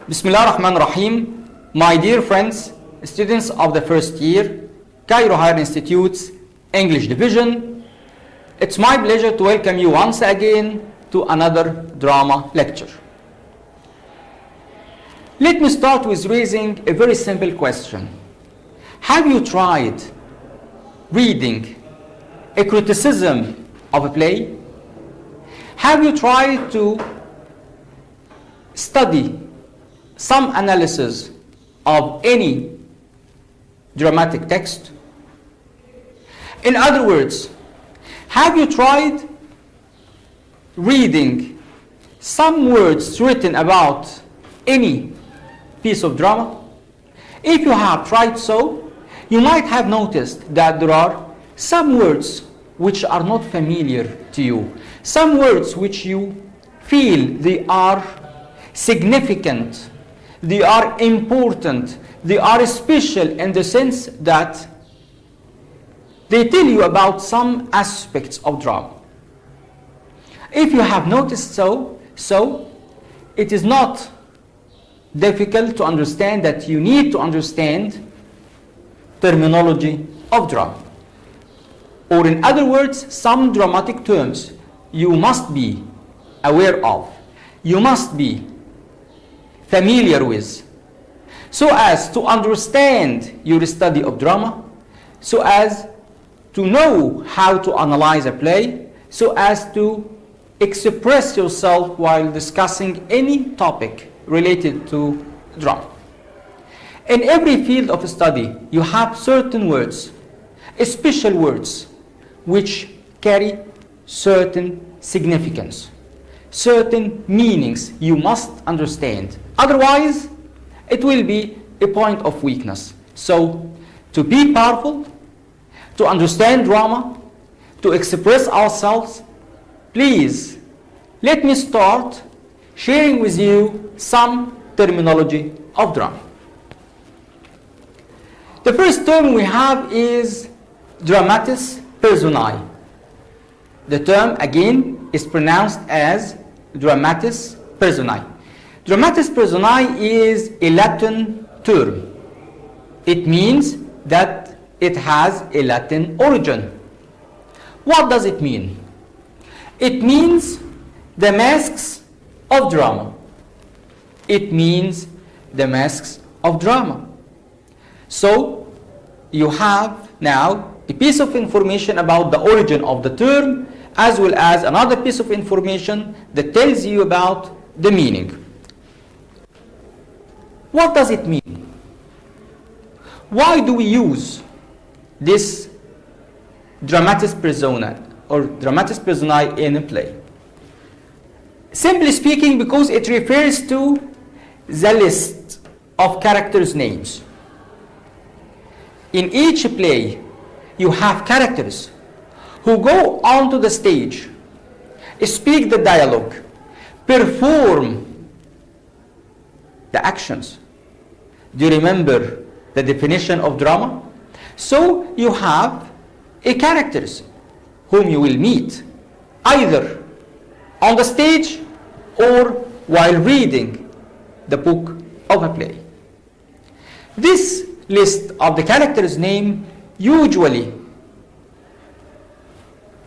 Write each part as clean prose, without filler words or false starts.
Bismillah ar-Rahman ar-Rahim. My dear friends, students of the first year, Cairo Higher Institute's English Division, it's my pleasure to welcome you once again to another drama lecture. Let me start with raising a very simple question. Have you tried reading a criticism of a play? Have you tried to study some analysis of any dramatic text? In other words, have you tried reading some words written about any piece of drama? If you have tried so, you might have noticed that there are some words which are not familiar to you, some words which you feel they are significant, they are important, they are special in the sense that they tell you about some aspects of drama. If you have noticed so, it is not difficult to understand that you need to understand terminology of drama. Or in other words, some dramatic terms you must be aware of, you must be familiar with, so as to understand your study of drama, so as to know how to analyze a play, so as to express yourself while discussing any topic related to drama. In every field of study, you have certain words, special words, which carry certain significance, certain meanings you must understand. Otherwise, it will be a point of weakness. So, to be powerful, to understand drama, to express ourselves, please let me start sharing with you some terminology of drama. The first term we have is dramatis personae. The term again is pronounced as dramatis personae. Dramatis personae is a Latin term. It means that it has a Latin origin. What does it mean? It means the masks of drama. It means the masks of drama. So you have now a piece of information about the origin of the term, as well as another piece of information that tells you about the meaning. What does it mean? Why do we use this dramatis personae or dramatis personae in a play? Simply speaking, because it refers to the list of characters' names. In each play, you have characters who go onto the stage, speak the dialogue, perform the actions. Do you remember the definition of drama? So you have a characters whom you will meet either on the stage or while reading the book of a play. This list of the characters' name usually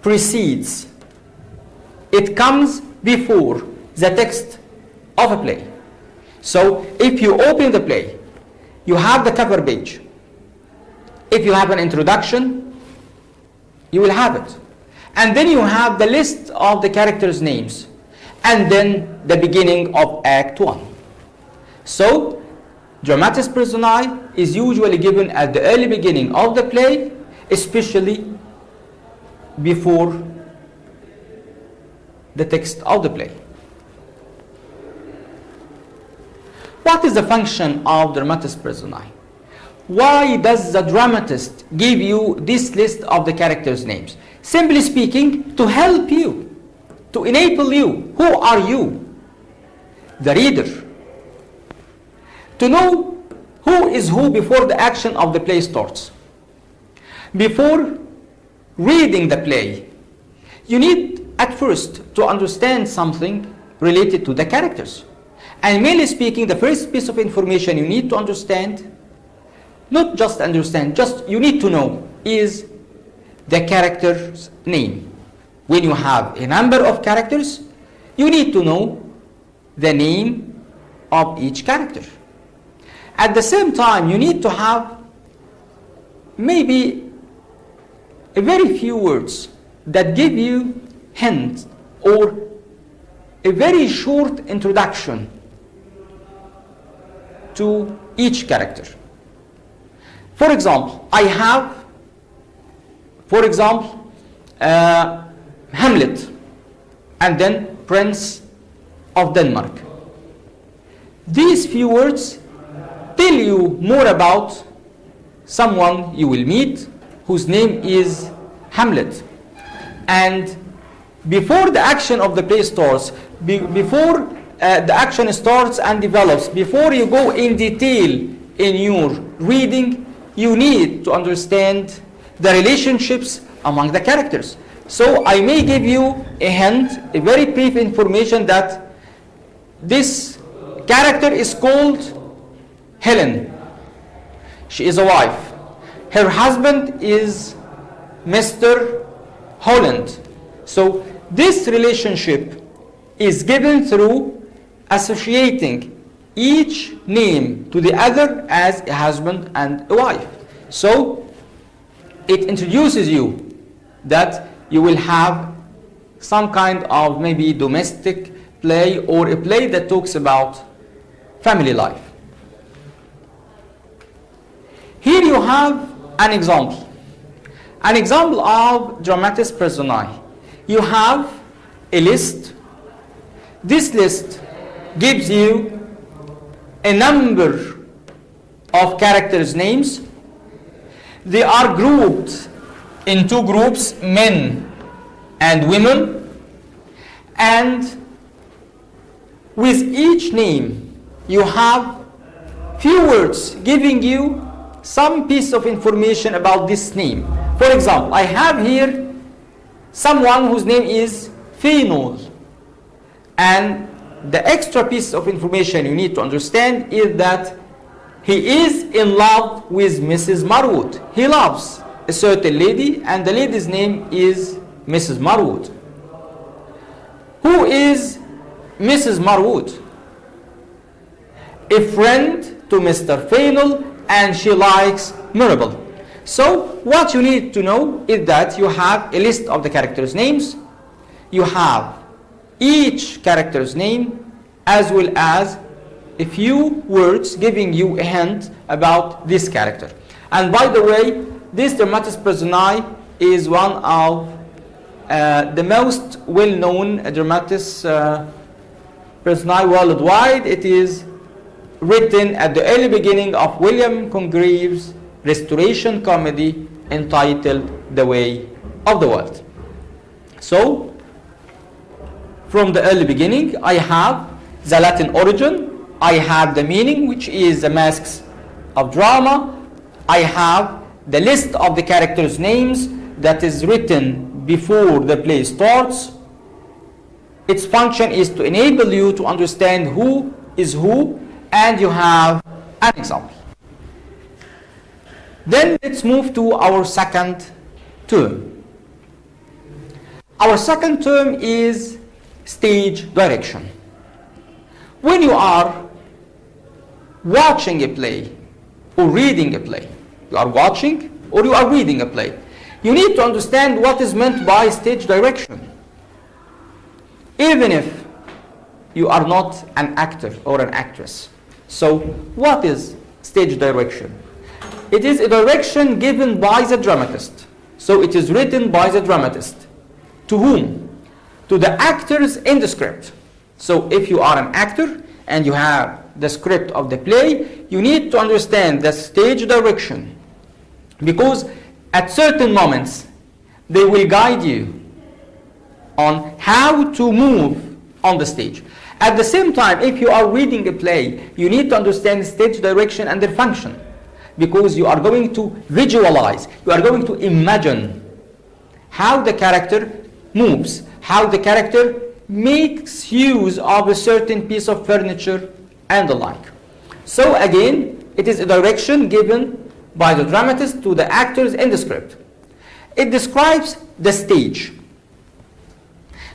precedes, it comes before the text of a play. So if you open the play, you have the cover page. If you have an introduction, you will have it. And then you have the list of the characters' names. And then the beginning of Act 1. So, dramatis personae is usually given at the early beginning of the play, especially before the text of the play. What is the function of dramatis personae? Why does the dramatist give you this list of the characters' names? Simply speaking, to help you, to enable you. Who are you? The reader. To know who is who before the action of the play starts. Before reading the play, you need at first to understand something related to the characters. And mainly speaking, the first piece of information you need to understand, not just understand, just you need to know, is the character's name. When you have a number of characters, you need to know the name of each character. At the same time, you need to have maybe a very few words that give you hints or a very short introduction to each character. For example, I have, Hamlet, and then Prince of Denmark. These few words tell you more about someone you will meet whose name is Hamlet. And before the action of the play starts, before the action starts and develops, before you go in detail in your reading, you need to understand the relationships among the characters. So I may give you a hint, a very brief information that this character is called Helen. She is a wife. Her husband is Mr. Holland. So this relationship is given through associating each name to the other as a husband and a wife. So it introduces you that you will have some kind of maybe domestic play or a play that talks about family life. Here you have an example of dramatis personae. You have a list. This list gives you a number of characters' names. They are grouped in two groups, men and women, and with each name you have few words giving you some piece of information about this name. For example, I have here someone whose name is Phenol, and the extra piece of information you need to understand is that he is in love with Mrs. Marwood. He loves a certain lady, and the lady's name is Mrs. Marwood. Who is Mrs. Marwood? A friend to Mr. Phenol, and she likes Mirabel. So what you need to know is that you have a list of the characters' names. You have each character's name as well as a few words giving you a hint about this character. And by the way, this dramatis personae is one of the most well-known dramatis personae worldwide. It is written at the early beginning of William Congreve's Restoration comedy entitled The Way of the World. So, from the early beginning, I have the Latin origin, I have the meaning, which is the masks of drama, I have the list of the characters' names that is written before the play starts. Its function is to enable you to understand who is who, and you have an example. Then let's move to our second term. Our second term is stage direction. When you are watching a play or reading a play, you are watching or you are reading a play, you need to understand what is meant by stage direction. Even if you are not an actor or an actress. So what is stage direction? It is a direction given by the dramatist. So it is written by the dramatist. To whom? To the actors in the script. So if you are an actor and you have the script of the play, you need to understand the stage direction, because at certain moments they will guide you on how to move on the stage. At the same time, if you are reading a play, you need to understand stage direction and their function, because you are going to visualize, you are going to imagine how the character moves, how the character makes use of a certain piece of furniture and the like. So again, it is a direction given by the dramatist to the actors in the script. It describes the stage,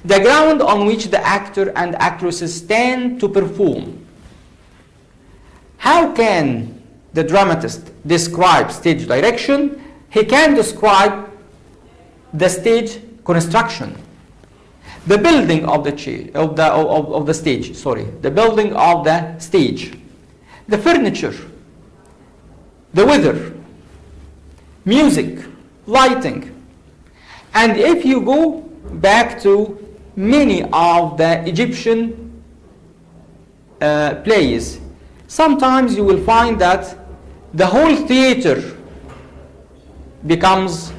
the ground on which the actor and actresses stand to perform. How can the dramatist describe stage direction? He can describe the stage construction, the building of the stage, the building of the stage, the furniture, the weather, music, lighting. And if you go back to many of the Egyptian plays, sometimes you will find that the whole theater becomes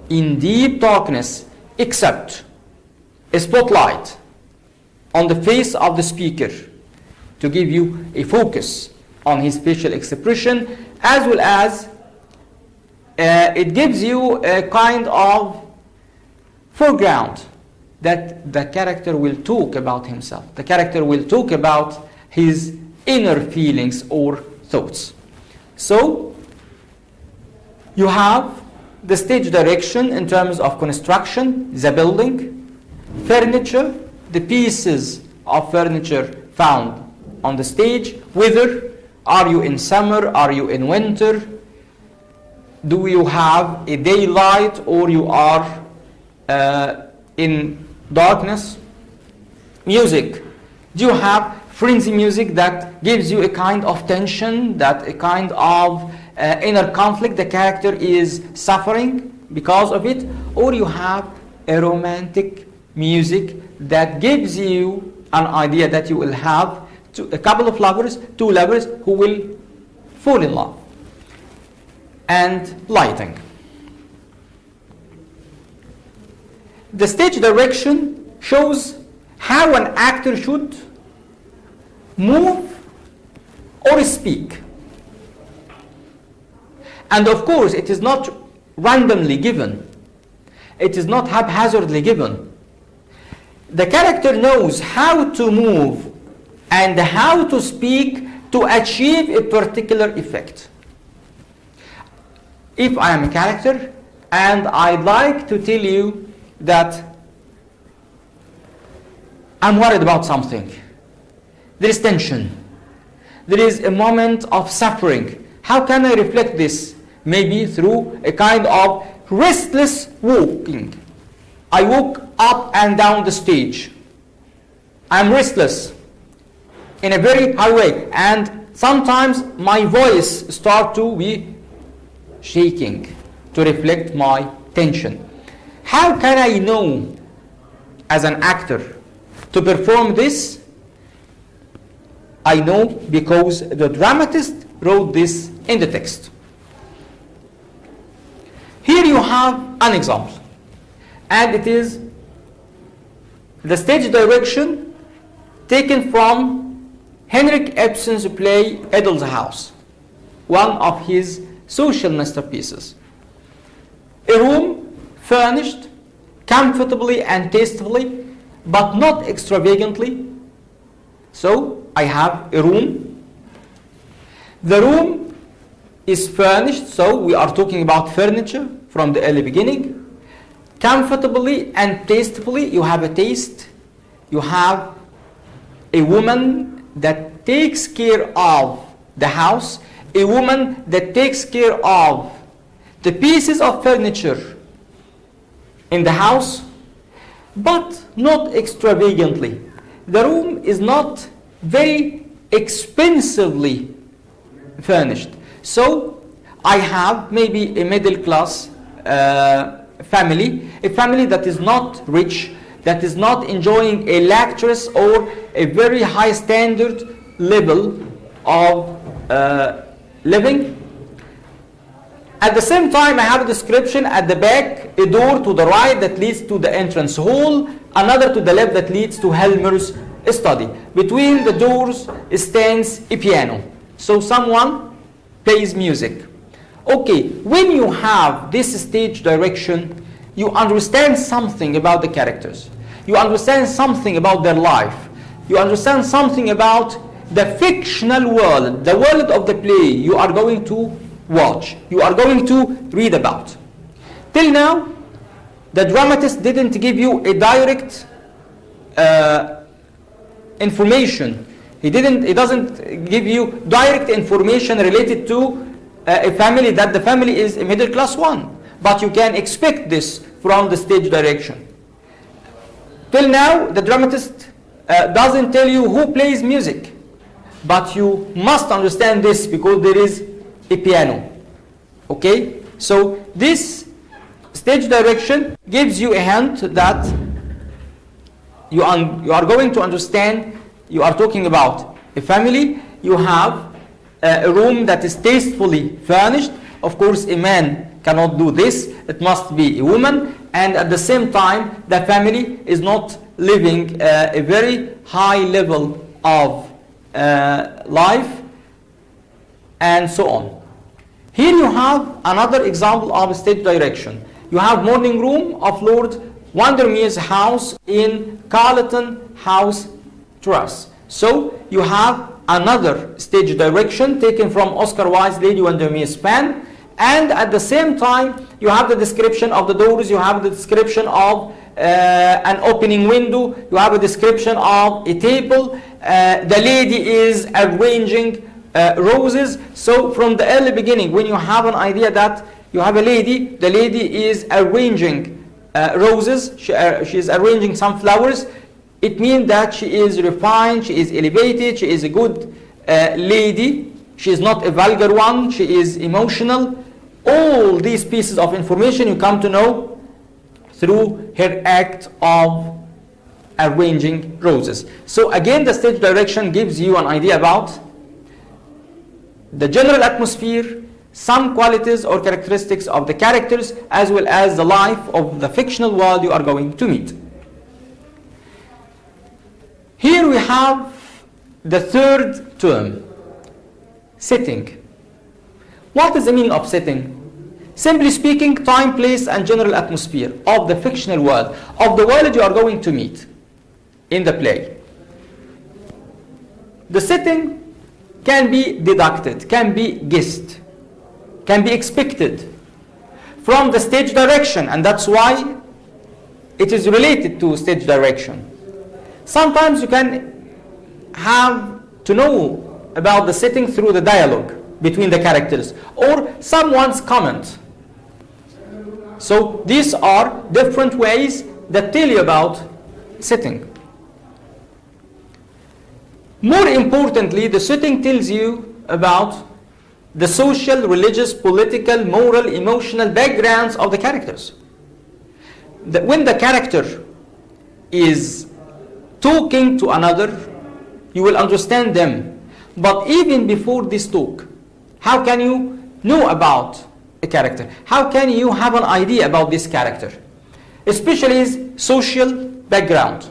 in deep darkness except a spotlight on the face of the speaker to give you a focus on his facial expression, as well as it gives you a kind of foreground that the character will talk about himself. The character will talk about his inner feelings or thoughts. So you have the stage direction in terms of construction, the building, furniture, the pieces of furniture found on the stage, weather, are you in summer, are you in winter, do you have a daylight or you are in darkness, music, do you have frenzy music that gives you a kind of tension, that a kind of inner conflict, the character is suffering because of it, or you have a romantic music that gives you an idea that you will have a couple of lovers, two lovers who will fall in love. And lighting. The stage direction shows how an actor should move or speak. And of course, it is not randomly given. It is not haphazardly given. The character knows how to move and how to speak to achieve a particular effect. If I am a character and I'd like to tell you that I'm worried about something, there is tension, there is a moment of suffering, how can I reflect this? Maybe through a kind of restless walking. I walk up and down the stage. I'm restless in a very high way, and sometimes my voice starts to be shaking to reflect my tension. How can I know as an actor to perform this? I know because the dramatist wrote this in the text. Here you have an example, and it is the stage direction taken from Henrik Ibsen's play Idle's House, one of his social masterpieces. A room furnished comfortably and tastefully, but not extravagantly. So I have a room. The room is furnished, so we are talking about furniture from the early beginning. Comfortably and tastefully, you have a taste. You have a woman that takes care of the house, a woman that takes care of the pieces of furniture in the house, but not extravagantly. The room is not very expensively furnished. So I have maybe a middle class family, a family that is not rich, that is not enjoying a luxurious or a very high standard level of living. At the same time, I have a description at the back, a door to the right that leads to the entrance hall, another to the left that leads to Helmer's study. Between the doors stands a piano. So someone plays music. Okay, when you have this stage direction, you understand something about the characters. You understand something about their life. You understand something about the fictional world, the world of the play you are going to watch, you are going to read about. Till now, the dramatist didn't give you a direct information. He doesn't give you direct information related to a family, that the family is a middle class one. But you can expect this from the stage direction. Till now, the dramatist doesn't tell you who plays music. But you must understand this because there is a piano. Okay? So this stage direction gives you a hint that you are going to understand. You are talking about a family. You have a room that is tastefully furnished. Of course, a man cannot do this. It must be a woman. And at the same time, the family is not living a very high level of life, and so on. Here you have another example of stage direction. You have morning room of Lord Windermere's house in Carlton House Terrace. So you have another stage direction taken from Oscar Wilde's Lady Windermere's Pan, and at the same time you have the description of the doors, you have the description of an opening window, you have a description of a table, the lady is arranging roses. So from the early beginning, when you have an idea that you have a lady, the lady is arranging roses, she is arranging some flowers, it means that she is refined, she is elevated, she is a good lady, she is not a vulgar one, she is emotional. All these pieces of information you come to know through her act of arranging roses. So again, the stage direction gives you an idea about the general atmosphere, some qualities or characteristics of the characters, as well as the life of the fictional world you are going to meet. Here we have the third term, setting. What is the meaning of setting? Simply speaking, time, place, and general atmosphere of the fictional world, of the world you are going to meet in the play. The setting can be deducted, can be guessed, can be expected from the stage direction, and that's why it is related to stage direction. Sometimes you can have to know about the setting through the dialogue between the characters or someone's comment. So these are different ways that tell you about setting. More importantly, the setting tells you about the social, religious, political, moral, emotional backgrounds of the characters. When the character is talking to another, you will understand them. But even before this talk, how can you know about a character? How can you have an idea about this character? Especially his social background.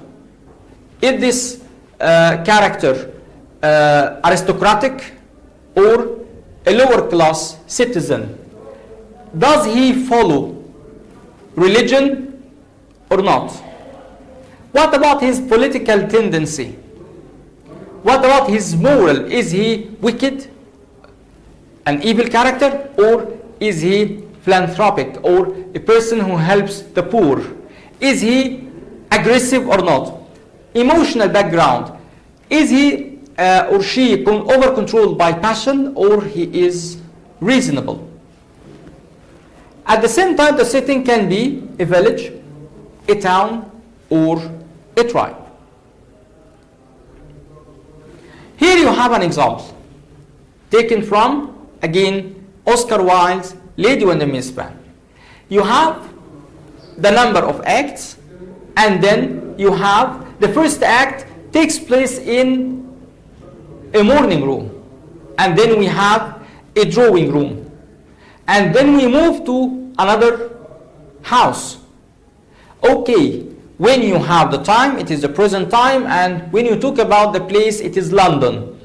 Is this character aristocratic or a lower class citizen? Does he follow religion or not? What about his political tendency? What about his moral? Is he wicked, an evil character, or is he philanthropic, or a person who helps the poor? Is he aggressive or not? Emotional background. Is he or she over-controlled by passion, or he is reasonable? At the same time, the setting can be a village, a town, or a tribe. Here you have an example taken from, again, Oscar Wilde's Lady Windermere's Pan. You have the number of acts, and then you have the first act takes place in a morning room, and then we have a drawing room, and then we move to another house. Okay, when you have the time, it is the present time, and when you talk about the place, it is London.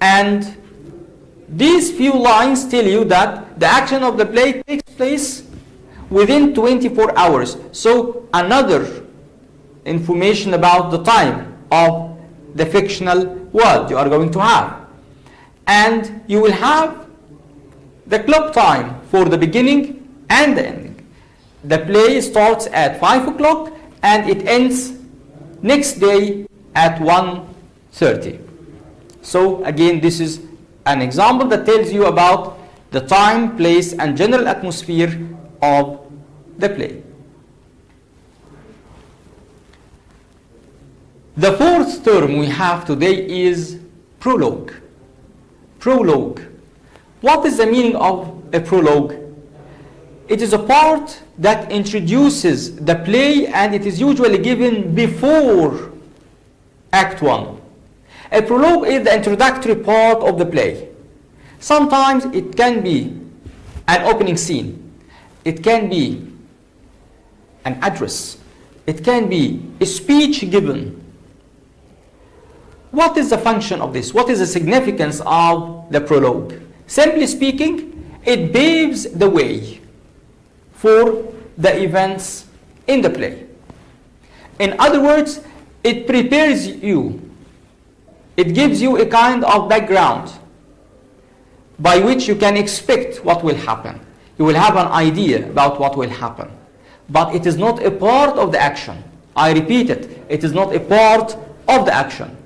And these few lines tell you that the action of the play takes place within 24 hours. So another information about the time of the fictional world you are going to have. And you will have the clock time for the beginning and the ending. The play starts at 5 o'clock and it ends next day at 1:30. So again, this is an example that tells you about the time, place, and general atmosphere of the play. The fourth term we have today is prologue. Prologue. What is the meaning of a prologue? It is a part that introduces the play and it is usually given before Act 1. A prologue is the introductory part of the play. Sometimes it can be an opening scene. It can be an address. It can be a speech given. What is the function of this? What is the significance of the prologue? Simply speaking, it paves the way for the events in the play. In other words, it prepares you. It gives you a kind of background by which you can expect what will happen. You will have an idea about what will happen. But it is not a part of the action. I repeat it, it is not a part of the action.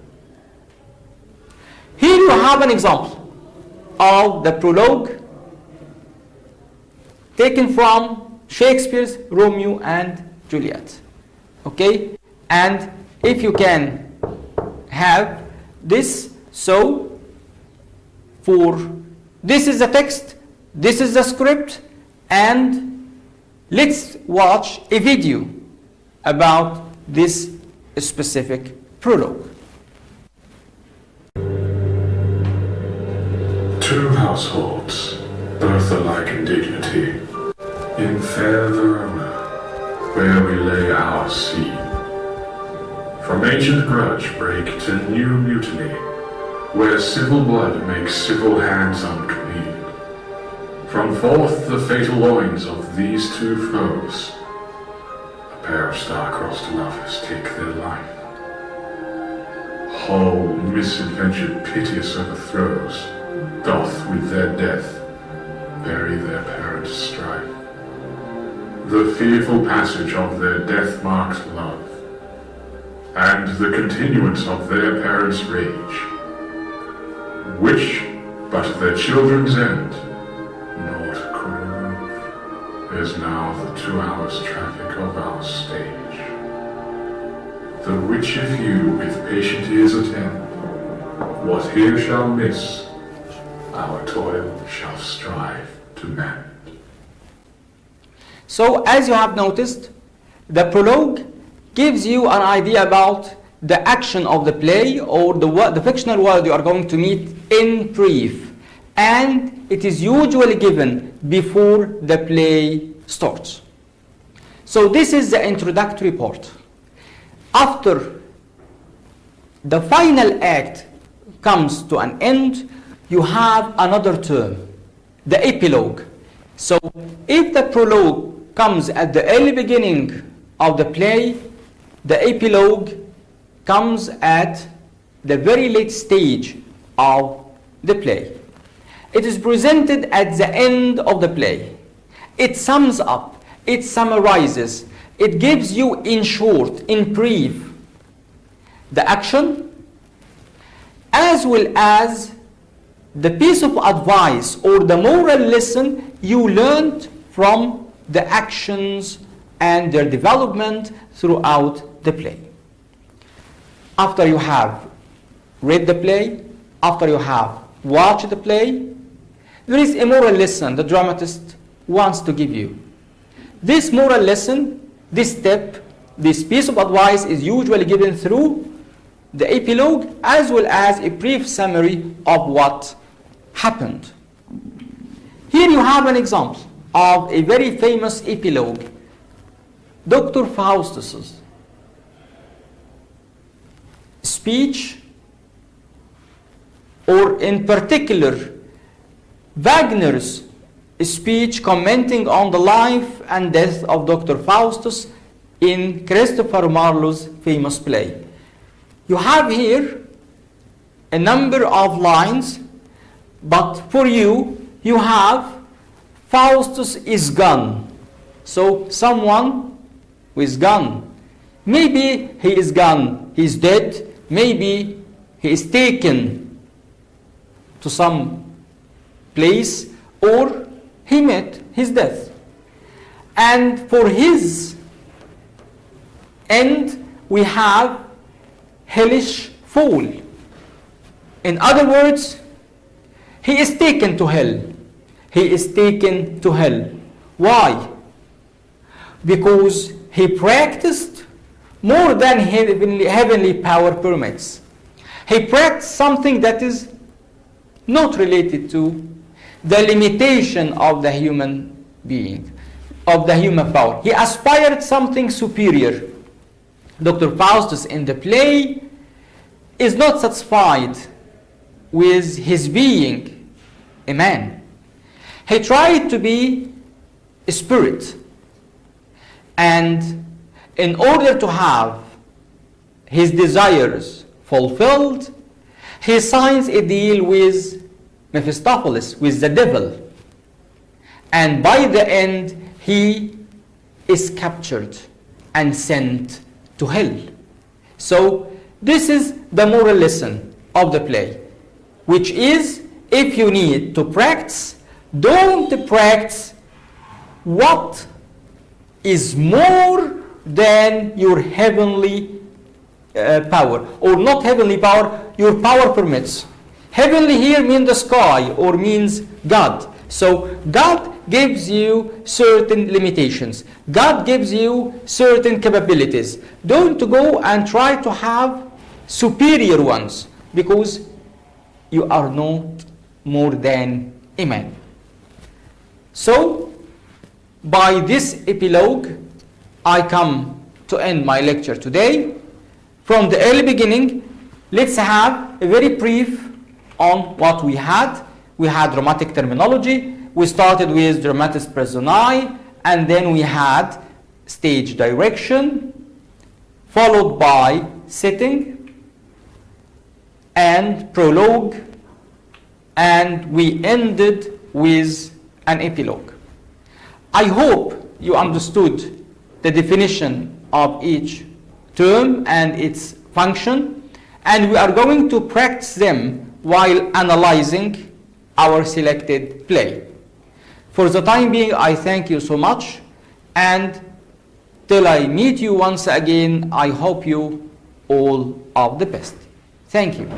Here you have an example of the prologue taken from Shakespeare's Romeo and Juliet. Okay? And if you can have this, so this is the text, this is the script, and let's watch a video about this specific prologue. Two households, both alike in dignity, in fair Verona, where we lay our scene. From ancient grudge break to new mutiny, where civil blood makes civil hands unclean. From forth the fatal loins of these two foes, a pair of star-crossed lovers take their life. Whole misadventured piteous overthrows doth with their death bury their parents' strife. The fearful passage of their death-marked love, and the continuance of their parents' rage, which but their children's end naught could remove, is now the 2 hours traffic of our stage. The which if you with patient ears attend, what here shall miss, our toil shall strive to mend. So as you have noticed, the prologue gives you an idea about the action of the play or the fictional world you are going to meet in brief, and it is usually given before the play starts. So this is the introductory part. After the final act comes to an end, you have another term, the epilogue. So if the prologue comes at the early beginning of the play, the epilogue comes at the very late stage of the play. It is presented at the end of the play. It sums up, it summarizes, it gives you in short, in brief, the action, as well as the piece of advice or the moral lesson you learned from the actions and their development throughout the play. After you have read the play, after you have watched the play, there is a moral lesson the dramatist wants to give you. This moral lesson, this step, this piece of advice is usually given through the epilogue as well as a brief summary of what happened. Here you have an example of a very famous epilogue, Dr. Faustus's speech, or in particular Wagner's speech commenting on the life and death of Dr. Faustus in Christopher Marlowe's famous play. You have here a number of lines, but for you, you have Faustus is gone. So someone who is gone. Maybe he is gone, he is dead. Maybe he is taken to some place, or he met his death. And for his end, we have hellish fall. In other words, he is taken to hell. He is taken to hell. Why? Because he practiced more than heavenly power permits. He practiced something that is not related to the limitation of the human being, of the human power. He aspired something superior. Dr. Faustus in the play is not satisfied with his being a man. He tried to be a spirit, and in order to have his desires fulfilled, he signs a deal with Mephistopheles, with the devil, and by the end he is captured and sent to hell. So this is the moral lesson of the play, which is, if you need to practice, don't practice what is more than your heavenly power, or not heavenly power, your power permits. Heavenly here means the sky, or means God. So God gives you certain limitations. God gives you certain capabilities. Don't go and try to have superior ones, because you are not more than a man. So, by this epilogue, I come to end my lecture today. From the early beginning, let's have a very brief on what we had. We had dramatic terminology. We started with dramatis personae, and then we had stage direction, followed by setting and prologue, and we ended with an epilogue. I hope you understood the definition of each term and its function, and we are going to practice them while analyzing our selected play. For the time being, I thank you so much, and till I meet you once again, I hope you all of the best. Thank you.